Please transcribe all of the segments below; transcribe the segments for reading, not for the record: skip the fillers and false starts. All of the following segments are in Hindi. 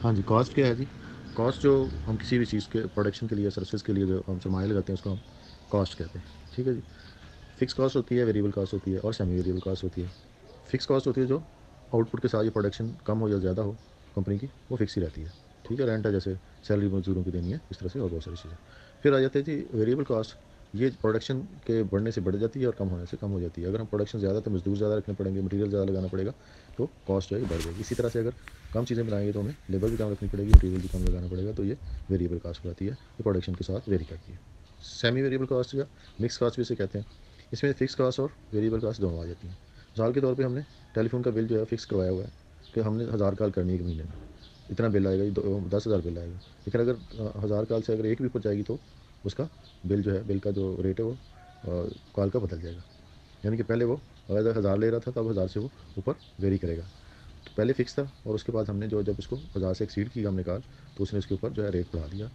हाँ जी, कॉस्ट क्या है जी? कॉस्ट जो हम किसी भी चीज़ के प्रोडक्शन के लिए, सर्विसेज़ के लिए जो हम सरमाया लगाते हैं उसको हम कॉस्ट कहते हैं। ठीक है जी? फिक्स कॉस्ट होती है, वेरिएबल कॉस्ट होती है और सेमी वेरिएबल कॉस्ट होती है। फिक्स कॉस्ट होती है जो आउटपुट के साथ ये प्रोडक्शन कम हो या ज़्यादा हो कंपनी की, वो फिक्स ही रहती है। ठीक है? रेंट है जैसे सैलरी मज़दूरों की देनी है, इस तरह से और बहुत सारी चीज़ें। फिर आ जाते हैं जी वेरिएबल कॉस्ट, ये प्रोडक्शन के बढ़ने से बढ़ जाती है और कम होने से कम हो जाती है। अगर हम प्रोडक्शन ज़्यादा तो मज़दूर ज़्यादा रखने पड़ेंगे, मटीरियल ज़्यादा लगाना पड़ेगा, तो कॉस्ट जो है ये बढ़ जाएगी। इसी तरह से अगर कम चीज़ें बनाएँगे तो हमें लेबर भी कम रखनी पड़ेगी, मटीरियल भी कम लगाना पड़ेगा, तो ये वेरिएबल कॉस्ट कहलाती है। ये प्रोडक्शन के साथ वेरी करती है। सेमी वेरिएबल कॉस्ट या मिक्स कॉस्ट भी इसे कहते हैं। इसमें फिक्स कॉस्ट और वेरिएबल कॉस्ट दोनों आ जाती हैं। मिसाल के तौर पे हमने टेलीफ़ोन का बिल जो है फिक्स करवाया हुआ है कि हमने 1000 कॉल करनी है 1 महीने में। इतना बिल आएगा, ये दो 10,000 बिल आएगा। लेकिन अगर 1000 कॉल से अगर एक भी ऊपर जाएगी तो उसका बिल जो है, बिल का जो रेट है वो कॉल का बदल जाएगा। यानी कि पहले वो अगर 1000 ले रहा था तो अब 1000 से वो ऊपर वेरी करेगा। तो पहले फिक्स था और उसके बाद हमने जो जब उसको 1000 से एक्सीड की हमने कॉल, तो उसने उसके ऊपर जो है रेट बढ़ा दिया,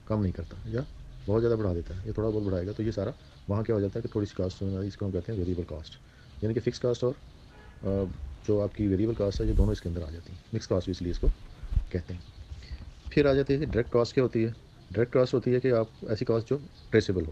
कम नहीं करता या बहुत ज़्यादा बढ़ा देता है या थोड़ा बहुत बढ़ाएगा, तो ये सारा वहाँ क्या हो जाता है कि थोड़ी-सी कॉस्ट होने वाली, इसको हम कहते हैं वेरिएबल कॉस्ट। यानी कि फिक्स कॉस्ट और जो आपकी वेरिएबल कॉस्ट है ये दोनों इसके अंदर आ जाती हैं। मिक्स कॉस्ट भी इसलिए इसको कहते हैं। फिर आ जाती है कि डायरेक्ट कॉस्ट क्या होती है? डायरेक्ट कॉस्ट होती है कि आप ऐसी कॉस्ट जो ट्रेसेबल हो।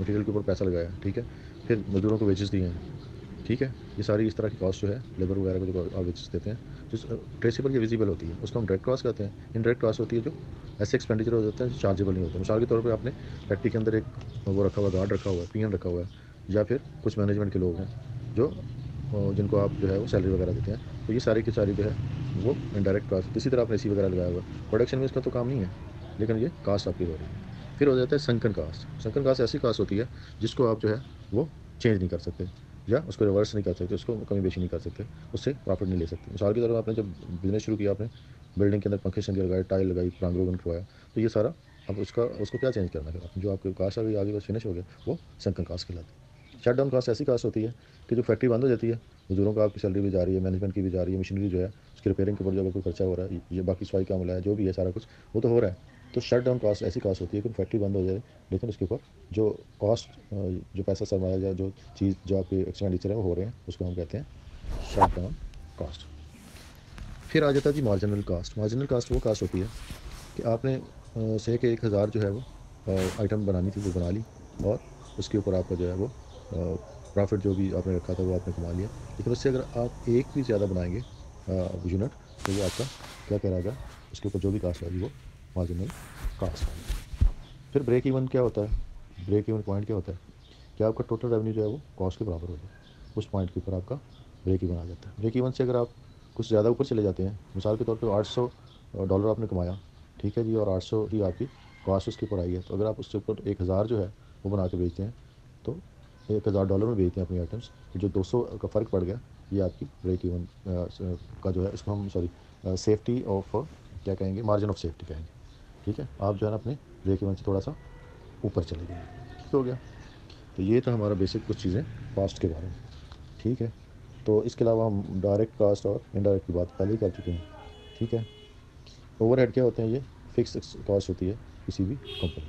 मटेरियल के ऊपर पैसा लगाया, ठीक है? फिर मज़दूरों को वेजेस दिए हैं, ठीक है? ये सारी इस तरह की कॉस्ट जो है, लेबर वगैरह को जो आप वेजेस देते हैं, जो ट्रेसेबल या विज़िबल होती है, उसको हम डायरेक्ट कॉस्ट कहते हैं। इनडायरेक्ट कॉस्ट होती है जो ऐसे एक्सपेंडिचर हो जाते हैं जो चार्जेबल नहीं होते। मिसाल के तौर पे आपने फैक्ट्री के अंदर एक वो रखा हुआ है, गार्ड रखा हुआ है, पीएन रखा हुआ है, या फिर कुछ मैनेजमेंट के लोग हैं जो जिनको आप जो है वो सैलरी वगैरह देते हैं। तो ये सारी की सारी जो है वो इनडायरेक्ट कॉस्ट। इसी तरह आपने एसी वगैरह लगाया हुआ है, प्रोडक्शन में इसका तो काम नहीं है, लेकिन ये कॉस्ट आपकी हो रही है। फिर हो जाता है संकन कास्ट। संकन कास्ट ऐसी कास्ट होती है जिसको आप जो है वो चेंज नहीं कर सकते या उसको रिवर्स नहीं कर सकते, उसको कमी बेशी नहीं कर सकते, उससे प्रॉफिट नहीं ले सकते। मिसाल के तौर पर आपने जब बिजनेस शुरू किया, आपने बिल्डिंग के अंदर पंखे शंखे लगाए, टाइल लगाई, रंग रोगन करवाया, तो ये सारा अब उसका उसको क्या चेंज करना है? फिर जो आपके कास्ट आ गई आगे बस फिनिश हो गया, वो संकन कास्ट कहलाती है। शट डाउन कास्ट ऐसी कास्ट होती है कि जो फैक्ट्री बंद हो जाती है, मज़दूरों को आपकी सैलरी भी जा रही है, मैनेजमेंट की भी जा रही है, मशीनरी जो है उसकी रिपेयरिंग के ऊपर जो अगर कोई खर्चा हो रहा है, ये बाकी सफाई का अमला है, जो भी है सारा कुछ, वो तो हो रहा है। तो शट डाउन कॉस्ट ऐसी कॉस्ट होती है कि फैक्ट्री बंद हो जाए, लेकिन उसके ऊपर जो कॉस्ट जो पैसा सरमाया या जो चीज़ जो आपके एक्सपेंडिचर है वो हो रहे हैं, उसको हम कहते हैं शट डाउन कॉस्ट। फिर आ जाता है जी मार्जिनल कास्ट। मार्जिनल कास्ट वो कास्ट होती है कि आपने से कि 1000 जो है वो आइटम बनानी थी, वो बना ली और उसके ऊपर आपका जो है वो प्रॉफ़िट जो भी आपने रखा था वो आपने कमा लिया। लेकिन उससे अगर आप एक भी ज़्यादा बनाएँगे यूनिट, तो वो आपका क्या कहलाएगा, उसके ऊपर जो भी कास्ट आएगी वो मार्जिनल कास्ट आएगी। फिर ब्रेक इवन क्या होता है? ब्रेक इवन पॉइंट क्या होता है? कि आपका टोटल रेवेन्यू जो है वो कॉस्ट के बराबर हो जाए। उस पॉइंट के ऊपर आपका ब्रेक इवन आ जाता है। ब्रेक इवन से अगर आप कुछ ज़्यादा ऊपर चले जाते हैं, मिसाल के तौर पे 800 डॉलर आपने कमाया, ठीक है जी, और 800 ही आपकी कॉस्ट उसके ऊपर आई है। तो अगर आप उससे ऊपर 1000 जो है वो बना के बेचते हैं, तो $1000 में बेचते हैं अपनी आइटम्स, तो जो 200 का फ़र्क पड़ गया, ये आपकी ब्रेक इवन का जो है, इसको हम सॉरी सेफ्टी ऑफ क्या कहेंगे, मार्जिन ऑफ सेफ्टी कहेंगे। ठीक है? आप जो है ना अपने ब्रेक इवन से थोड़ा-सा ऊपर चले गए। ठीक हो गया? तो ये था हमारा बेसिक कुछ चीज़ें कॉस्ट के बारे में। ठीक है? तो इसके अलावा हम डायरेक्ट कॉस्ट और इनडायरेक्ट की बात पहले ही कर चुके हैं। ठीक है? ओवरहेड क्या होते हैं? ये फिक्स्ड कॉस्ट होती है किसी भी कंपनी की।